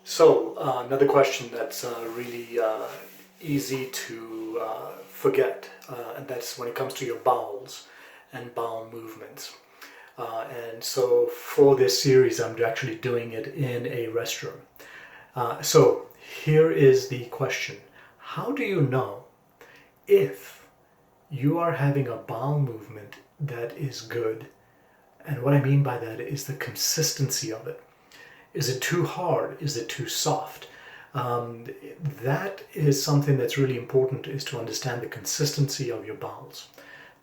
So, another question that's really easy to forget, and that's when it comes to your bowels and bowel movements. And so, for this series, I'm actually doing it in a restroom. So, here is the question. How do you know if you are having a bowel movement that is good? And what I mean by that is the consistency of it. Is it too hard? Is it too soft? Um, that is something that's really important, is to understand the consistency of your bowels.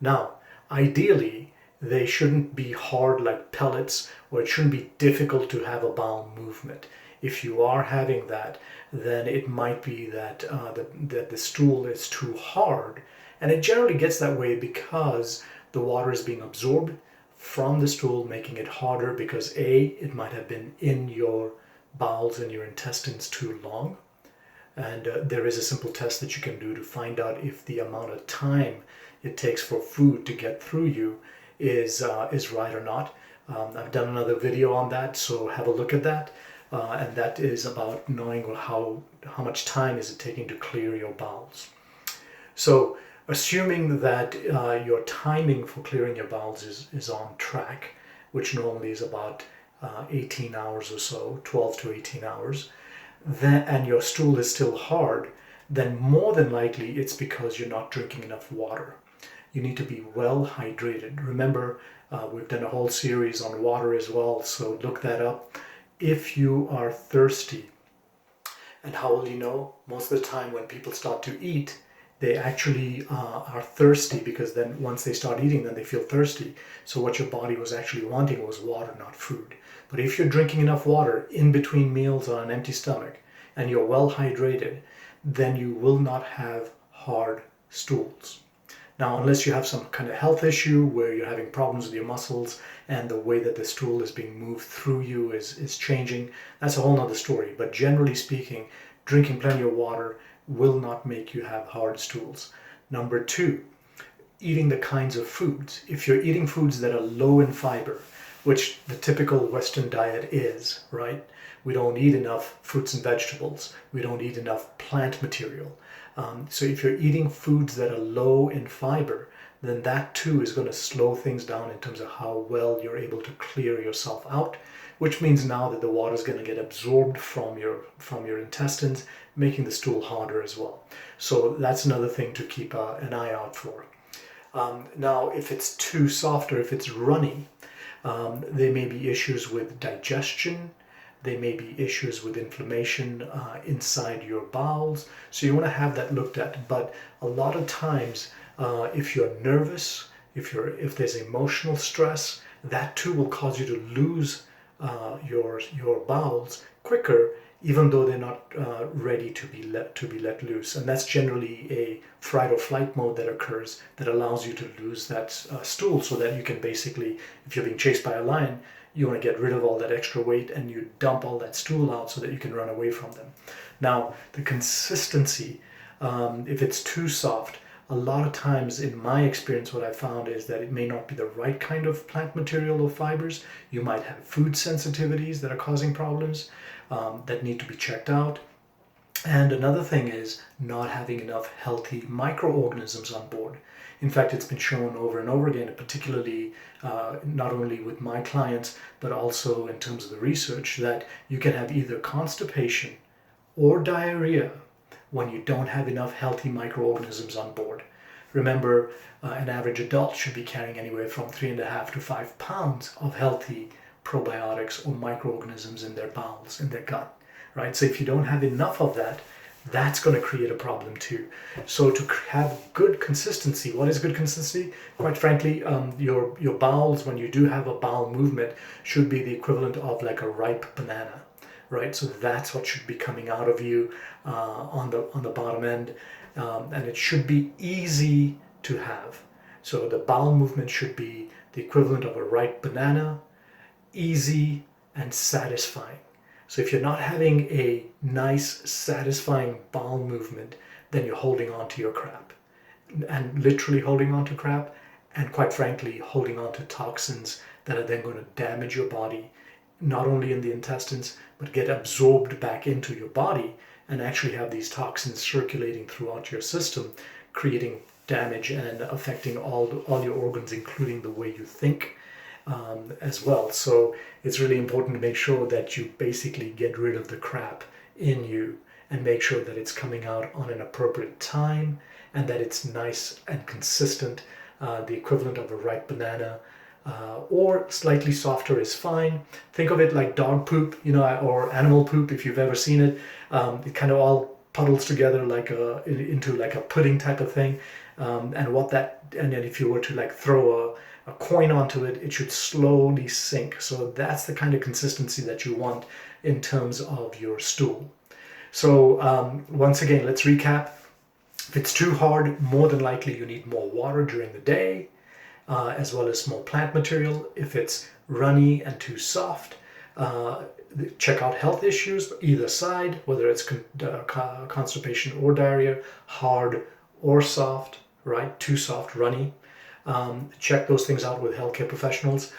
Now, ideally, they shouldn't be hard like pellets, or it shouldn't be difficult to have a bowel movement. If you are having that, then it might be that the stool is too hard, and it generally gets that way because the water is being absorbed from the stool, making it harder because it might have been in your bowels and your intestines too long. And there is a simple test that you can do to find out if the amount of time it takes for food to get through you is right or not. I've done another video on that, so have a look at that. And that is about knowing how much time is it taking to clear your bowels. So, assuming that your timing for clearing your bowels is on track, which normally is about 18 hours or so, 12 to 18 hours, then, and your stool is still hard, then more than likely it's because you're not drinking enough water. You need to be well hydrated. Remember, we've done a whole series on water as well, so look that up. If you are thirsty, and how will you know? Most of the time when people start to eat, they actually are thirsty, because then once they start eating, then they feel thirsty. So what your body was actually wanting was water, not food. But if you're drinking enough water in between meals on an empty stomach, and you're well hydrated, then you will not have hard stools. Now, unless you have some kind of health issue where you're having problems with your muscles and the way that the stool is being moved through you is changing, that's a whole nother story. But generally speaking, drinking plenty of water will not make you have hard stools. Number two, eating the kinds of foods. If you're eating foods that are low in fiber, which the typical Western diet is, right? We don't eat enough fruits and vegetables. We don't eat enough plant material. So if you're eating foods that are low in fiber, then that too is going to slow things down in terms of how well you're able to clear yourself out, which means now that the water is going to get absorbed from your intestines, making the stool harder as well. So that's another thing to keep an eye out for. Now, if it's too soft or if it's runny, there may be issues with digestion. There may be issues with inflammation inside your bowels. So you want to have that looked at. But a lot of times, if you're nervous, if there's emotional stress, that too will cause you to lose your bowels quicker, even though they're not ready to be let loose. And that's generally a fight or flight mode that occurs that allows you to lose that stool, so that you can basically, if you're being chased by a lion, you want to get rid of all that extra weight and you dump all that stool out so that you can run away from them. Now, the consistency, if it's too soft, a lot of times in my experience, what I found is that it may not be the right kind of plant material or fibers. You might have food sensitivities that are causing problems that need to be checked out. And another thing is not having enough healthy microorganisms on board. In fact, it's been shown over and over again, particularly not only with my clients, but also in terms of the research, that you can have either constipation or diarrhea when you don't have enough healthy microorganisms on board. Remember, an average adult should be carrying anywhere from 3.5 to 5 pounds of healthy probiotics or microorganisms in their bowels, in their gut, right? So if you don't have enough of that, that's going to create a problem too. So to have good consistency, what is good consistency? Quite frankly, your bowels, when you do have a bowel movement, should be the equivalent of like a ripe banana, right? So that's what should be coming out of you on the bottom end, and it should be easy to have. So the bowel movement should be the equivalent of a ripe banana, easy and satisfying. So if you're not having a nice, satisfying bowel movement, then you're holding on to your crap. And literally holding on to crap, and quite frankly, holding on to toxins that are then going to damage your body not only in the intestines, but get absorbed back into your body and actually have these toxins circulating throughout your system, creating damage and affecting all your organs, including the way you think as well. So it's really important to make sure that you basically get rid of the crap in you and make sure that it's coming out on an appropriate time and that it's nice and consistent, the equivalent of a ripe banana. Or slightly softer is fine. Think of it like dog poop, or animal poop if you've ever seen it. It kind of all puddles together like into like a pudding type of thing. And then if you were to like throw a coin onto it, it should slowly sink. So that's the kind of consistency that you want in terms of your stool. So once again, let's recap. If it's too hard, more than likely you need more water during the day, as well as more plant material. If it's runny and too soft, check out health issues, either side, whether it's constipation or diarrhea, hard or soft, right? Too soft, runny. Check those things out with healthcare professionals.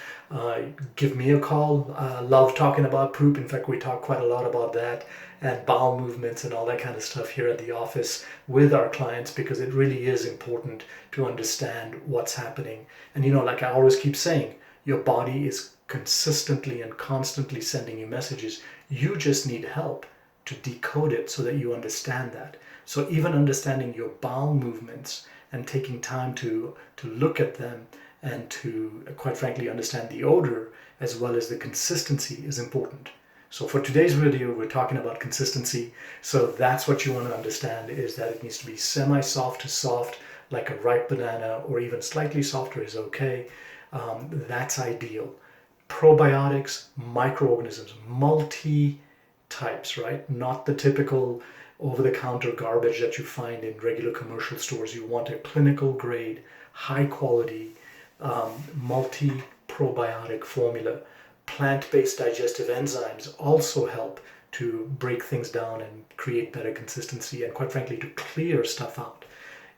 Give me a call. Love talking about poop. In fact, we talk quite a lot about that and bowel movements and all that kind of stuff here at the office with our clients, because it really is important to understand what's happening. And like I always keep saying, your body is consistently and constantly sending you messages. You just need help to decode it so that you understand that. So even understanding your bowel movements and taking time to look at them and to, quite frankly, understand the odor as well as the consistency is important. So for today's video, we're talking about consistency. So that's what you want to understand, is that it needs to be semi-soft to soft, like a ripe banana, or even slightly softer is okay. That's ideal. Probiotics, microorganisms, multi-types, right? Not the typical over-the-counter garbage that you find in regular commercial stores. You want a clinical grade, high quality, multi-probiotic formula. Plant-based digestive enzymes also help to break things down and create better consistency and, quite frankly, to clear stuff out.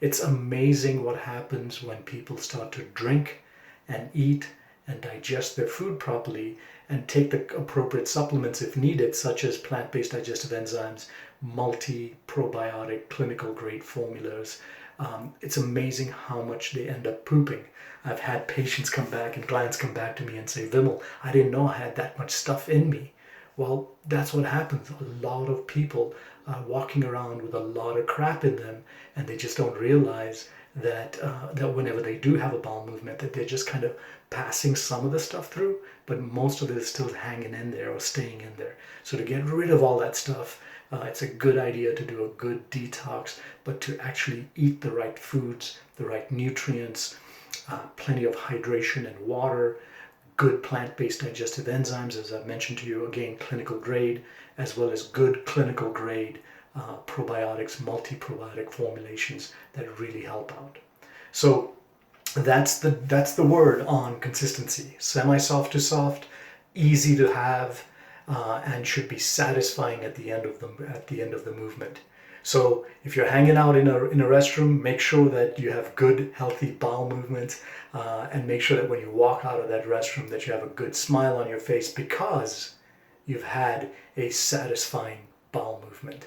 It's amazing what happens when people start to drink and eat and digest their food properly and take the appropriate supplements if needed, such as plant-based digestive enzymes, multi-probiotic clinical grade formulas. It's amazing how much they end up pooping. I've had patients come back and clients come back to me and say, Vimal, I didn't know I had that much stuff in me. Well, that's what happens. A lot of people are walking around with a lot of crap in them, and they just don't realize that whenever they do have a bowel movement, that they're just kind of passing some of the stuff through, but most of it is still hanging in there or staying in there. So to get rid of all that stuff, it's a good idea to do a good detox, but to actually eat the right foods, the right nutrients, plenty of hydration and water, good plant-based digestive enzymes, as I've mentioned to you, again, clinical grade, as well as good clinical grade probiotics, multi-probiotic formulations that really help out. So that's the word on consistency. Semi-soft to soft, easy to have, and should be satisfying at the end of the movement. So if you're hanging out in a restroom, make sure that you have good, healthy bowel movements, and make sure that when you walk out of that restroom that you have a good smile on your face, because you've had a satisfying bowel movement.